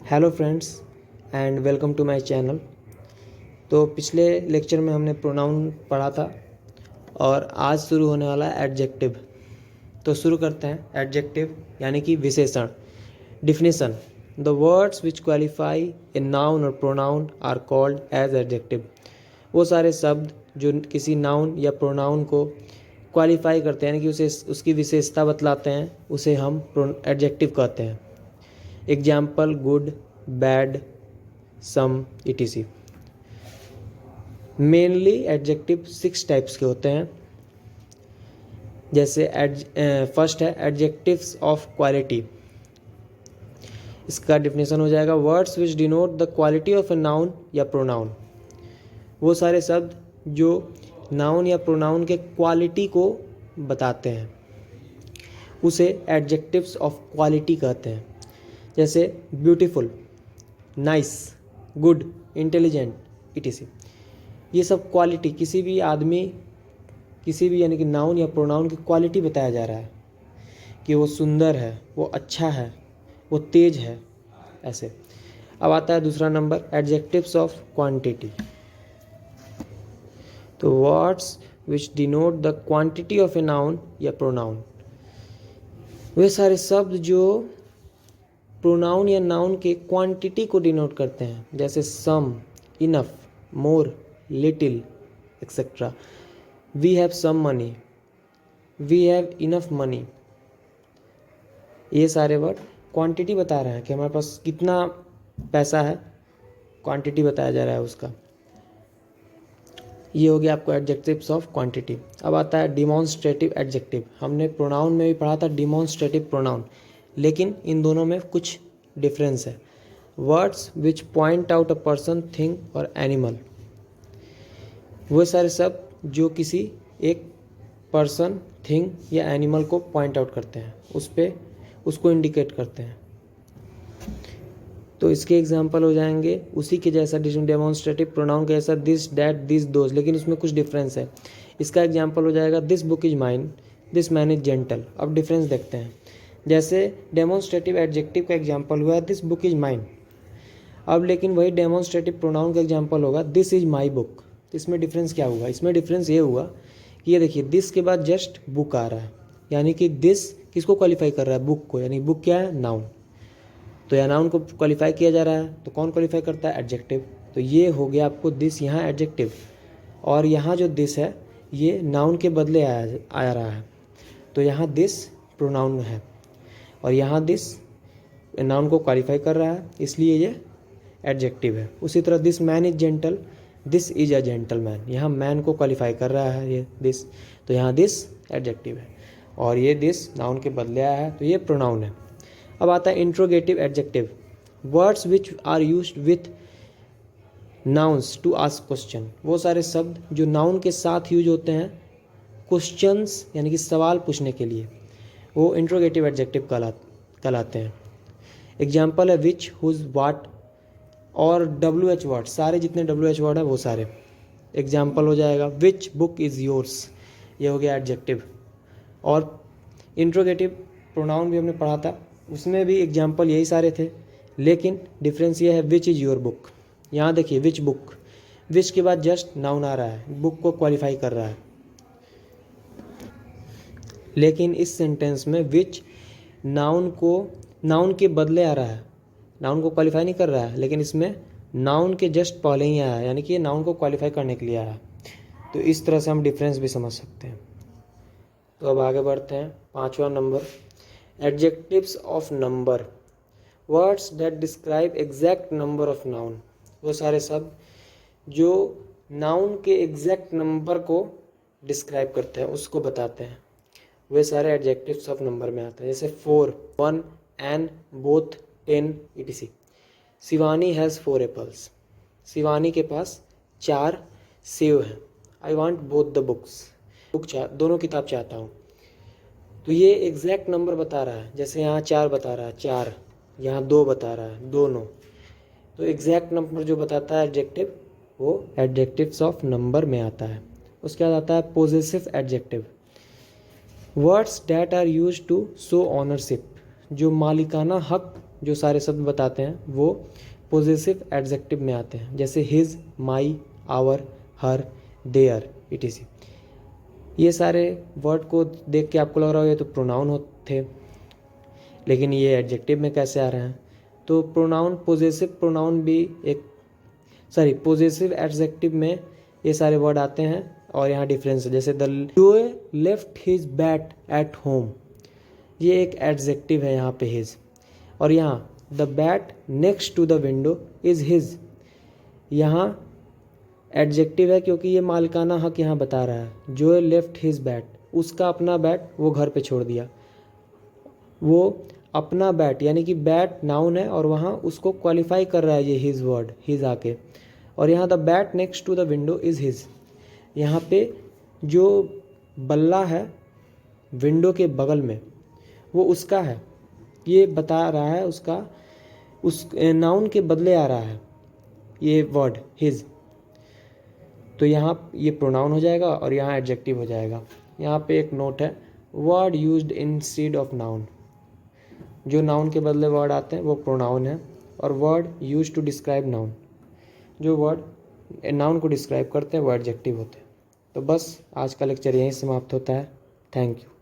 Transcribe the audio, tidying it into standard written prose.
Hello friends and welcome to my channel. तो पिछले lecture में हमने प्रोनाउन पढ़ा था और आज शुरू होने वाला है एडजेक्टिव। तो शुरू करते हैं। एडजेक्टिव यानी कि विशेषण। Definition: the words which qualify a noun और pronoun are called as adjective. वो सारे शब्द जो किसी नाउन या प्रोनाउन को क्वालिफाई करते हैं यानी कि उसे उसकी विशेषता बतलाते हैं, उसे हम एडजेक्टिव कहते हैं। एग्जाम्पल: गुड, बैड, सम, etc। मेनली एडजेक्टिव 6 टाइप्स के होते हैं। जैसे फर्स्ट है एडजेक्टिव्स ऑफ क्वालिटी। इसका डिफिनेशन हो जाएगा words which denote the quality of a noun या प्रोनाउन। वो सारे शब्द जो नाउन या प्रोनाउन के क्वालिटी को बताते हैं उसे एडजेक्टिव्स ऑफ क्वालिटी कहते हैं। जैसे beautiful, nice, good, intelligent, etc। ये सब क्वालिटी किसी भी आदमी, किसी भी यानी कि नाउन या प्रोनाउन की क्वालिटी बताया जा रहा है कि वो सुंदर है, वो अच्छा है, वो तेज है, ऐसे। अब आता है दूसरा नंबर एडजेक्टिव्स ऑफ क्वांटिटी। तो words which denote the quantity of a noun या प्रोनाउन। वे सारे शब्द जो प्रोनाउन या नाउन के क्वांटिटी को डिनोट करते हैं, जैसे some, enough, more, little, etcetera. We have some money, we have enough money. ये सारे वर्ड क्वांटिटी बता रहे हैं कि हमारे पास कितना पैसा है, क्वांटिटी बताया जा रहा है उसका। ये हो गया आपको एडजेक्टिव्स ऑफ क्वांटिटी। अब आता है डिमॉन्स्ट्रेटिव एडजेक्टिव। हमने प्रोनाउन में भी पढ़ा था डिमॉन्स्ट्रेटिव प्रोनाउन, लेकिन इन दोनों में कुछ डिफरेंस है। Words which point out a person, thing और एनिमल। वो सारे शब्द जो किसी एक पर्सन, थिंग या एनिमल को पॉइंट आउट करते हैं, उस पे उसको इंडिकेट करते हैं। तो इसके एग्जांपल हो जाएंगे उसी के जैसा डेमोन्स्ट्रेटिव प्रोनाउन के जैसा दिस, डैट, दिस, दोज, लेकिन उसमें कुछ डिफरेंस है। इसका एग्जांपल हो जाएगा this book is mine, this man is gentle. अब डिफरेंस देखते हैं। जैसे डेमोन्स्ट्रेटिव एडजेक्टिव का एग्जांपल हुआ दिस बुक इज माइन। अब लेकिन वही डेमोन्स्ट्रेटिव प्रोनाउन का एग्जांपल होगा दिस इज माई बुक। तो इसमें डिफरेंस क्या हुआ? इसमें डिफरेंस ये हुआ कि ये देखिए दिस के बाद जस्ट बुक आ रहा है, यानी कि दिस किसको क्वालिफाई कर रहा है? बुक को। यानी बुक क्या है? नाउन। तो या नाउन को क्वालिफाई किया जा रहा है, तो कौन क्वालिफाई करता है? एडजेक्टिव। तो ये हो गया आपको दिस यहाँ एडजेक्टिव, और यहाँ जो दिस है ये नाउन के बदले आ रहा है। तो यहाँ दिस प्रोनाउन है और यहाँ दिस नाउन को क्वालिफाई कर रहा है, इसलिए ये एडजेक्टिव है। उसी तरह this man is gentle, this is a gentle man. यहाँ मैन को क्वालिफाई कर रहा है ये दिस, तो यहाँ दिस एडजेक्टिव है और ये दिस नाउन के बदले आया है, तो ये प्रोनाउन है। अब आता है interrogative adjective. Words which are used with nouns to ask question. वो सारे शब्द जो नाउन के साथ यूज होते हैं क्वेश्चंस यानी कि सवाल पूछने के लिए, वो इंट्रोगेटिव एडजेक्टिव कहलाते हैं। एग्जाम्पल है विच, हुज, वाट और WH वर्ड। सारे जितने WH वर्ड है वो सारे। एग्जाम्पल हो जाएगा विच बुक इज़ योर्स, ये हो गया एडजेक्टिव। और इंट्रोगेटिव प्रोनाउन भी हमने पढ़ा था, उसमें भी एग्जाम्पल यही सारे थे, लेकिन डिफरेंस ये है विच इज़ योर बुक। यहाँ देखिए विच बुक, विच के बाद जस्ट नाउन आ रहा है, बुक को क्वालिफाई कर रहा है। लेकिन इस सेंटेंस में विच नाउन के बदले आ रहा है, नाउन को क्वालिफाई नहीं कर रहा है, लेकिन इसमें नाउन के जस्ट पहले ही आया है, यानी कि ये नाउन को क्वालिफाई करने के लिए आया है। तो इस तरह से हम डिफरेंस भी समझ सकते हैं। तो अब आगे बढ़ते हैं। 5वां number adjectives of number. Words that describe exact number of noun. वो सारे शब्द जो नाउन के एग्जैक्ट नंबर को डिस्क्राइब करते हैं, उसको बताते हैं, वे सारे एडजेक्टिव्स ऑफ नंबर में आते हैं। जैसे 4, 1, an, both, 10, etc। Shivani has 4 apples. Shivani के पास 4 सेब हैं। I want both the books. दोनों किताब चाहता हूँ। तो ये एग्जैक्ट नंबर बता रहा है। जैसे यहाँ 4 बता रहा है, 4, यहाँ 2 बता रहा है, दोनों। तो एग्जैक्ट नंबर जो बताता है एडजेक्टिव, वो एडजेक्टिव्स ऑफ नंबर में आता है। उसके बाद आता है possessive adjective. Words that are use to show ownership. जो मालिकाना हक जो सारे शब्द बताते हैं वो पोजेसिव एडजेक्टिव में आते हैं, जैसे his, my, our, her, their, etc. ये सारे वर्ड को देख के आपको लग रहा होगा ये तो प्रोनाउन थे, लेकिन ये एडजेक्टिव में कैसे आ रहे हैं? तो प्रोनाउन पोजेसिव प्रोनाउन भी पोजेसिव एडजेक्टिव में ये सारे वर्ड आते हैं और यहाँ डिफरेंस है। जैसे the Joy left his bat at home, ये एक एडजेक्टिव है यहाँ पे हिज। और यहाँ the bat next to the window is his, यहाँ एडजेक्टिव है क्योंकि ये मालिकाना हक यहाँ बता रहा है। जॉय लेफ्ट हिज बैट, उसका अपना बैट वो घर पे छोड़ दिया। वो अपना बैट यानी कि बैट नाउन है और वहाँ उसको क्वालिफाई कर रहा है ये हिज वर्ड, हिज आके। और यहाँ the bat next to the window is his, यहाँ पे जो बल्ला है विंडो के बगल में वो उसका है, ये बता रहा है उसका, उस नाउन के बदले आ रहा है ये वर्ड हिज। तो यहाँ ये प्रोनाउन हो जाएगा और यहाँ एडजेक्टिव हो जाएगा। यहाँ पे एक नोट है, word used instead of noun, जो नाउन के बदले वर्ड आते हैं वो प्रोनाउन है, और word used to describe noun, जो वर्ड नाउन को डिस्क्राइब करते हैं वो एडजेक्टिव होते हैं। तो बस आज का लेक्चर यहीं समाप्त होता है। Thank you.